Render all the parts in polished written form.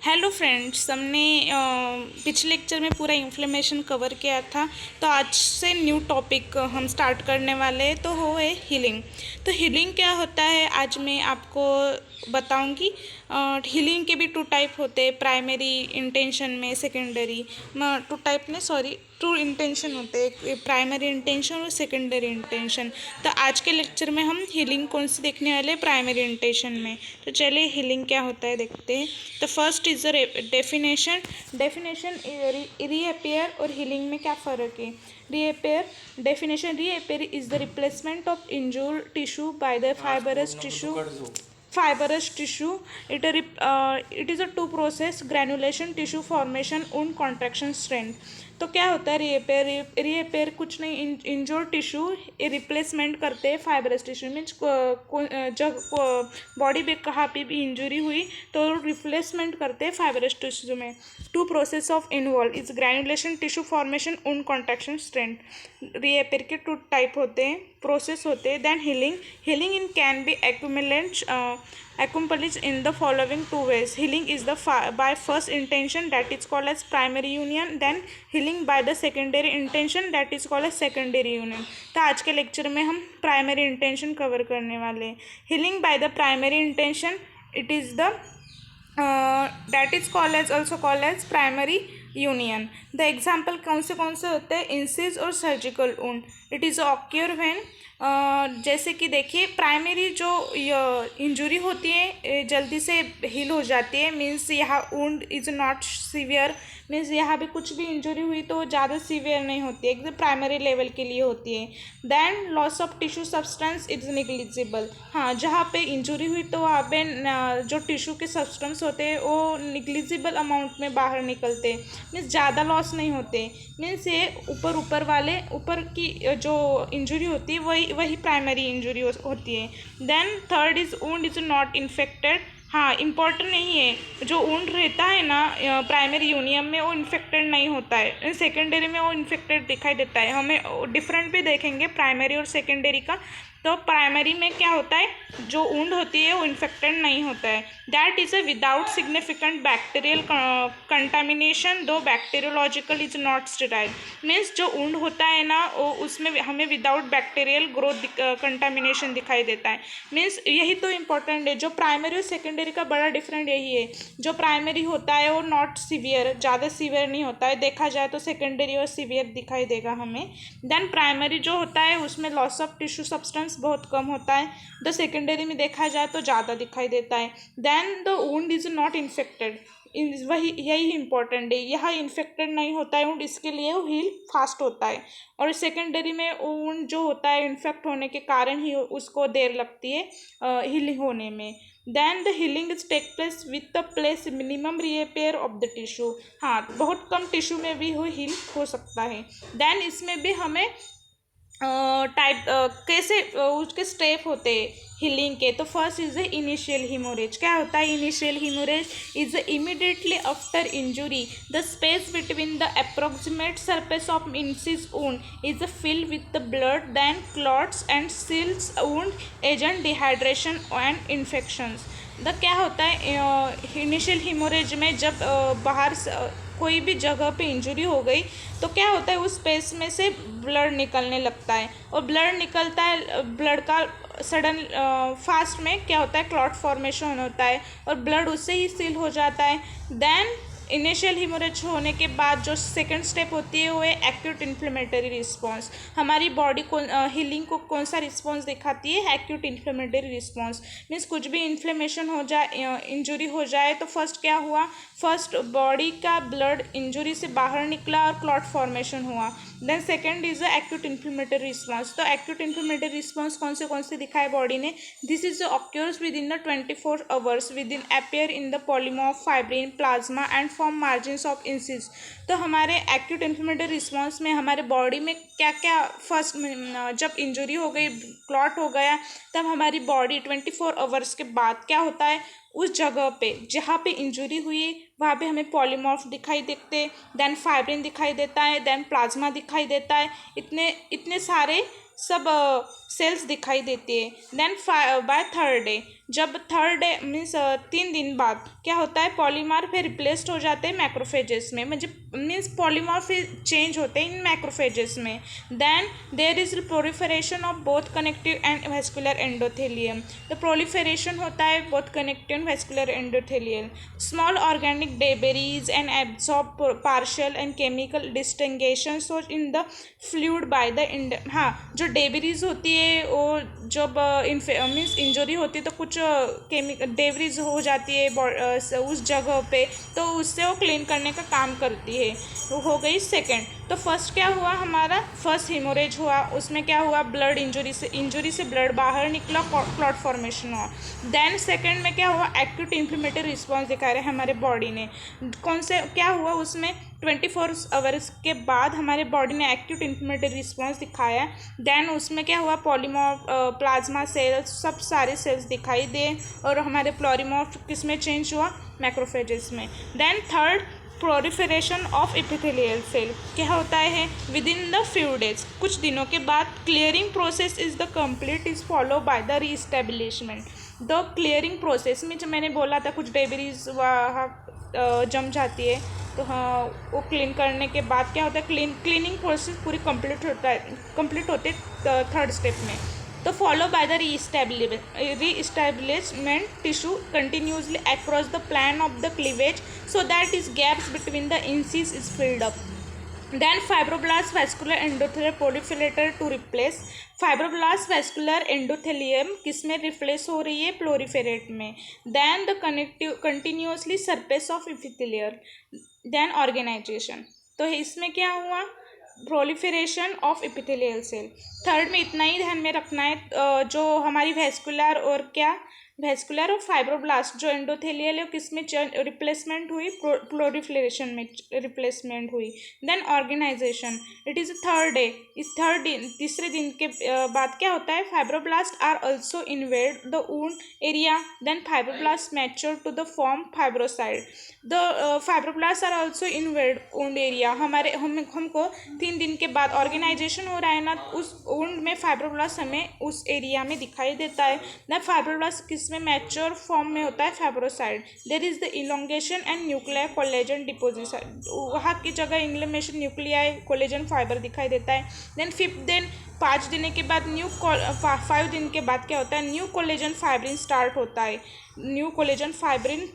Hello friends, हमने पिछले lecture में पूरा इन्फ्लेमेशन कवर किया था। तो आज से न्यू टॉपिक हम स्टार्ट करने वाले हैं, तो वो है हीलिंग। तो हीलिंग क्या होता है आज मैं आपको बताऊंगी। हीलिंग के भी टू टाइप होते हैं, प्राइमरी इंटेंशन में, सेकेंडरी टू टाइप में, सॉरी, टू इंटेंशन होते हैं, प्राइमरी इंटेंशन और सेकेंडरी इंटेंशन। तो आज के लेक्चर में हम हीलिंग कौन सी देखने वाले हैं, प्राइमरी इंटेंशन में। तो चलिए हीलिंग क्या होता है देखते हैं। तो first is the definition. Reappear और हीलिंग में क्या फ़र्क है। Reappear definition, reappear is the replacement of injured tissue by the fibrous tissue. It is a two process: granulation, tissue formation, and contraction strength. तो क्या होता है रीअपेयर। रीअपेयर कुछ नहीं, इंजोर्ड टिश्यू रिप्लेसमेंट करते हैं फाइबरस टिश्यू। मीन्स जब body पे कहाँ पे भी इंजरी हुई तो रिप्लेसमेंट करते हैं फाइबरस टिश्यू में। Two process of involve is granulation, tissue formation, उन कॉन्ट्रैक्शन स्ट्रेंथ। रीअपेयर के टू टाइप होते हैं, प्रोसेस होते हैं। Then healing in can be accomplished in the following two ways. Healing is by first intention, that is called as primary union. Then healing by the secondary intention, that is called as secondary union. तो आज के lecture में हम primary intention cover करने वाले हैं। Healing by the primary intention, it is the that is also called as primary union. The example कौन से होते हैं, इंसिस और surgical wound. It is occur when, जैसे कि देखिए प्राइमरी जो इंजरी होती है जल्दी से हील हो जाती है। मीन्स यहाँ wound is not severe, means यहाँ भी कुछ भी इंजरी हुई तो ज़्यादा सीवियर नहीं होती है, एकदम प्राइमरी लेवल के लिए होती है। Then loss of tissue substance is negligible. हाँ, जहाँ पे इंजरी हुई तो वहाँ पे जो टिश्यू के सब्सटेंस होते हैं वो निग्लिजिबल अमाउंट में बाहर निकलते हैं, मीन्स ज़्यादा लॉस नहीं होते। मीन्स ये ऊपर वाले ऊपर की जो इंजरी होती है वही प्राइमरी इंजरी होती है। Then third is wound is not infected. हाँ, इम्पॉर्टेंट नहीं है, जो वुंड रहता है ना प्राइमरी यूनियन में वो इन्फेक्टेड नहीं होता है, सेकेंडरी में वो इन्फेक्टेड दिखाई देता है। हमें डिफरेंट भी देखेंगे प्राइमरी और सेकेंडरी का। तो प्राइमरी में क्या होता है, जो वुंड होती है वो इन्फेक्टेड नहीं होता है। That is a without significant bacterial contamination, though bacteriological is not sterile. Means जो वुंड होता है ना वो उसमें हमें विदाउट बैक्टीरियल ग्रोथ कंटामिनेशन दिखाई देता है। मीन्स यही तो इम्पोर्टेंट है। जो प्राइमरी और सेकेंडरी का बड़ा डिफरेंट यही है, जो प्राइमरी होता है वो नॉट सीवियर, ज़्यादा सीवियर नहीं होता है, देखा जाए तो सेकेंडरी और सीवियर दिखाई देगा हमें। देन प्राइमरी जो होता है उसमें लॉस ऑफ टिश्यू सब्सटेंस बहुत कम होता है, द सेकेंडरी में देखा जाए तो ज़्यादा दिखाई देता है। Then the wound is not infected, वही यही इंपॉर्टेंट है, यह इन्फेक्टेड नहीं होता है वुंड, इसके लिए वो हील फास्ट होता है। और सेकेंडरी में वुंड जो होता है इन्फेक्ट होने के कारण ही उसको देर लगती है हीलिंग होने में। Then the healing is take place with the place minimum repair of the tissue. हाँ, बहुत कम टिश्यू में भी वो हील हो सकता है। देन इसमें भी हमें टाइप कैसे उसके स्टेप होते हैं हीलिंग के। तो first is the initial haemorrhage. क्या होता है initial haemorrhage? Is immediately after injury the space between the approximate surface of incise wound is filled with the blood, then clots and seals wound against dehydration and infections. The क्या होता है initial haemorrhage में, जब बाहर कोई भी जगह पे इंजरी हो गई तो क्या होता है उस स्पेस में से ब्लड निकलने लगता है, और ब्लड निकलता है, ब्लड का सडन फास्ट में क्या होता है क्लॉट फॉर्मेशन होता है और ब्लड उससे ही सील हो जाता है। देन इनिशियल हीमोरेज होने के बाद जो सेकंड स्टेप होती है वो है एक्यूट इन्फ्लेमेटरी रिस्पॉन्स। हमारी बॉडी को हीलिंग को कौन सा रिस्पॉन्स दिखाती है? Acute inflammatory response. मीन्स कुछ भी इन्फ्लेमेशन हो जाए, इंजुरी हो जाए तो फर्स्ट क्या हुआ, फर्स्ट बॉडी का ब्लड इंजुरी से बाहर निकला और क्लॉट फॉर्मेशन हुआ। Then second is the acute inflammatory response. तो एक्यूट इन्फ्लेमेटरी रिस्पॉन्स कौन से दिखाए बॉडी ने? This is occurs within the 24 hours within appear in the polymorph fibrin plasma and form margins of incision. तो हमारे acute inflammatory response में हमारे body में क्या क्या, फर्स्ट जब इंजुरी हो गई, क्लॉट हो गया, तब हमारी बॉडी 24 आवर्स के बाद क्या होता है, उस जगह पे जहाँ पे इंजुरी हुई है वहाँ पे हमें पॉलीमॉर्फ दिखाई देते, देन फाइब्रिन दिखाई देता है, देन प्लाज्मा दिखाई देता है। इतने सारे सब सेल्स दिखाई देती है। देन बाय थर्ड डे, जब थर्ड डे मीन्स 3 दिन बाद क्या होता है, पॉलीमर फिर रिप्लेस्ड हो जाते हैं मैक्रोफेजेस में, मतलब मीन्स पॉलीमर फिर चेंज होते हैं इन मैक्रोफेजेस में। Then there is proliferation of both connective and vascular endothelium, तो प्रोलिफरेशन होता है both connective and vascular endothelium. Small organic debris and absorb partial and chemical distinction so in the fluid by the हाँ, जो debris होती है वो जब means injury होती है तो कुछ केमिकल डेबरीज हो जाती है उस जगह पे, तो उससे वो क्लीन करने का काम करती है। वो हो गई सेकंड। तो फर्स्ट क्या हुआ हमारा, फर्स्ट हिमोरेज हुआ, उसमें क्या हुआ, ब्लड इंजरी से ब्लड बाहर निकला, क्लॉट फॉर्मेशन हुआ। देन सेकंड में क्या हुआ, एक्यूट इन्फ्लेमेटरी रिस्पॉन्स दिखा रहे हैं हमारे बॉडी ने। कौन से क्या हुआ उसमें, 24 आवर्स के बाद हमारे बॉडी ने एक्यूट इन्फ्लेमेटरी रिस्पॉन्स दिखाया। देन उसमें क्या हुआ, पॉलीमॉर्फ प्लाज्मा सेल्स सब सारे सेल्स दिखाई दे, और हमारे प्लोरीमॉर्फ किस में चेंज हुआ, मैक्रोफेजेस में। Then third, proliferation of epithelial cell क्या होता है, within the few days, कुछ दिनों के बाद। Clearing process is the complete is follow by the reestablishment. The clearing process में जो मैंने बोला था कुछ डेबरीज जम जाती है, तो हाँ वो क्लीन करने के बाद क्या होता है, क्लीनिंग प्रोसेस पूरी कंप्लीट होते थर्ड स्टेप में। तो follow by the reestablishment tissue continuously across the plan of the cleavage so that is gaps between the incis is filled up. Then fibroblast vascular endothelial proliferator to replace, fibroblast vascular endothelium किस में replace हो रही है, proliferate में। Then the continuously surface of epithelial. Then organization, तो इसमें क्या हुआ, proliferation of epithelial cell. Third में इतना ही ध्यान में रखना है, जो हमारी वेस्कुलर और क्या वेस्कुलर और फाइब्रोब्लास्ट जो एंडोथेलियल है किस में रिप्लेसमेंट हुई, प्लोरिफरेशन में रिप्लेसमेंट हुई। Then organization, it is third day, इस तीसरे दिन के बाद क्या होता है, fibroblast are also invade the wound area. Then fibroblast mature to the form fibrocyte. The fibroblast are also invade wound area, हमको 3 दिन के बाद ऑर्गेनाइजेशन हो रहा है ना, उस वुंड में फाइब्रोब्लास्ट हमें उस एरिया में दिखाई देता है। देन फाइब्रोब्लास्ट किस में मैच्योर फॉर्म में होता है, fibrocyte. There is the elongation and nuclear collagen deposition, वहाँ की जगह इंग्लेमेशन न्यूक्लियाई कोलेजन फाइबर दिखाई देता है। देन 5th दिन 5 दिन के बाद 5 दिन के बाद क्या होता है, न्यू कोलेजन फाइब्रिन स्टार्ट होता है। न्यू कोलेजन फाइब्रिन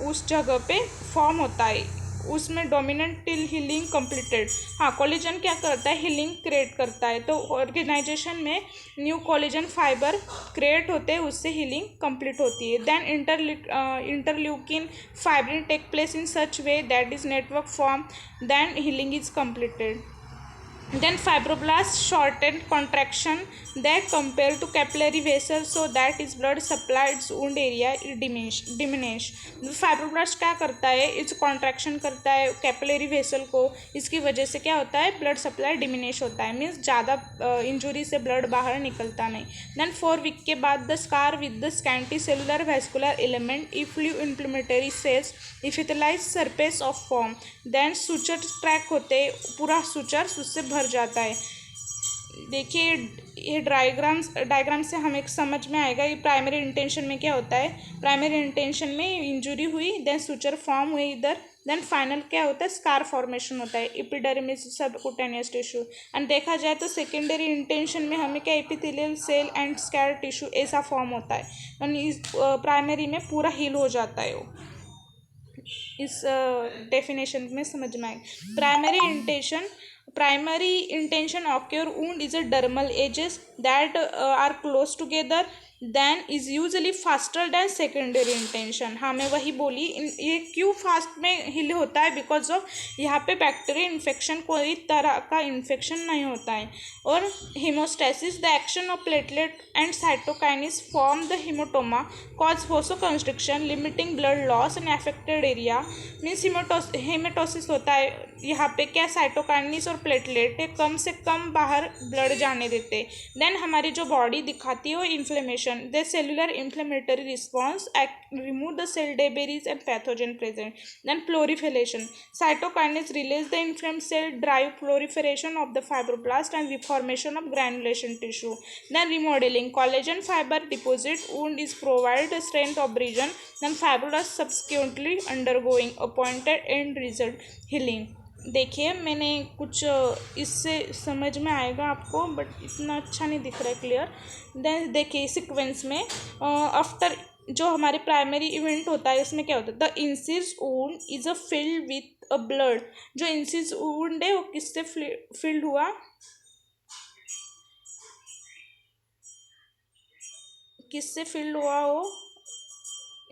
उस जगह पे फॉर्म होता है, उसमें डोमिनेंट टिल हीलिंग कंप्लीटेड। हाँ, कोलेजन क्या करता है, हीलिंग क्रिएट करता है, तो ऑर्गेनाइजेशन में न्यू कोलेजन फाइबर क्रिएट होते हैं, उससे हीलिंग कंप्लीट होती है। Then interleukin fibrin take place in such way that is network form, then healing is completed. Then fibroblasts shorten contraction that compare to capillary vessels so that its blood supply its wound area diminish. Fibroblast क्या करता है, इस contraction करता है capillary vessel को, इसकी वजह से क्या होता है, ब्लड सप्लाई डिमिनिश होता है, मीन्स ज़्यादा इंजुरी से ब्लड बाहर निकलता नहीं। देन 4 वीक के बाद the scar with the scanty cellular vascular element if you inflammatory cells epithelialize surface of form. Then suture track होते, पूरा सुचर उससे भर जाता है। देखिए ये डायग्राम से हमें समझ में आएगा कि प्राइमरी इंटेंशन में क्या होता है। प्राइमरी इंटेंशन में इंजुरी हुई, देन सुचर फॉर्म हुई इधर, देन फाइनल क्या होता है, स्कार फॉर्मेशन होता है, एपिडर्मिस सबक्यूटेनियस टिश्यू। एंड देखा जाए तो सेकेंडरी इंटेंशन में हमें क्या, epithelial cell and scar tissue ऐसा फॉर्म होता है, यानी इस प्राइमरी में पूरा हील हो जाता है वो। इस डेफिनेशन में समझ में आएगा। Primary intention occur wound is a dermal edges that are close together, then is usually faster than secondary intention। हाँ मैं वही बोली, ये क्यों फास्ट में हील होता है, बिकॉज ऑफ यहाँ पे बैक्टीरियल इन्फेक्शन, कोई तरह का इन्फेक्शन नहीं होता है। और haemostasis, the action of platelet and cytokines form the haematoma cause vasoconstriction limiting blood loss in affected area. Means haemostasis होता है, यहाँ पे क्या, साइटोकाइनिस और प्लेटलेट है, कम से कम बाहर ब्लड जाने देते। देन हमारी जो बॉडी दिखाती है वो inflammation inflammation, the cellular inflammatory response remove the cell debris and pathogen present. Then proliferation, cytokinase release the inflamed cell, drive proliferation of the fibroblast and reformation of granulation tissue. Then remodeling, collagen fiber deposit wound is provide strength of region, then fibroblast subsequently undergoing appointed end result healing. देखिए मैंने कुछ इससे समझ में आएगा आपको, but इतना अच्छा नहीं दिख रहा है क्लियर. देन देखिए सीक्वेंस में आफ्टर जो हमारे प्राइमरी इवेंट होता है इसमें क्या होता है, the incised wound is a filled with a blood. जो इंसिज वुंड है वो किससे फिल्ड हुआ, किससे फिल्ड हुआ, वो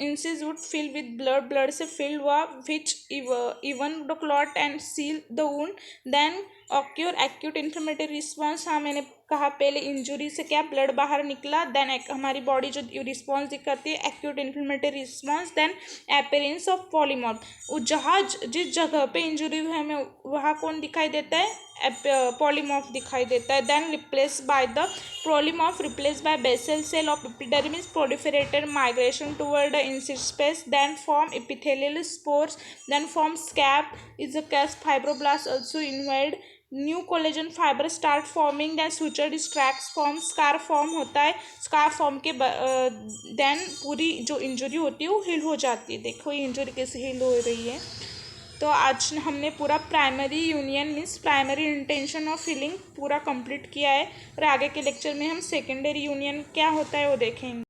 incise wound fill with blood, blood से फिल हुआ, which even the clot and seal the wound. Then occur acute inflammatory response. हाँ मैंने कहा पहले इंजुरी से क्या ब्लड बाहर निकला, देन हमारी बॉडी जो रिस्पॉन्स दिखाती है acute inflammatory response. Then appearance of polymorph, वो जहाँ जिस जगह पे इंजुरी हुई हमें वहाँ कौन दिखाई देता है, पॉलीमॉर्फ दिखाई देता है. Then replace by the polymorph replace by basal cell of epidermis, proliferated migration toward the incised space, then form epithelial spurs, then form scab is a case fibroblast also invade, new collagen fibre start forming, then sutured tracks form, scar form होता है. Scar form के then पूरी जो injury होती है वो heal हो जाती है. देखो ये इंजरी कैसे हील हो रही है. तो आज हमने पूरा primary union means primary intention of healing पूरा कंप्लीट किया है, और आगे के लेक्चर में हम सेकेंडरी यूनियन क्या होता है वो देखेंगे.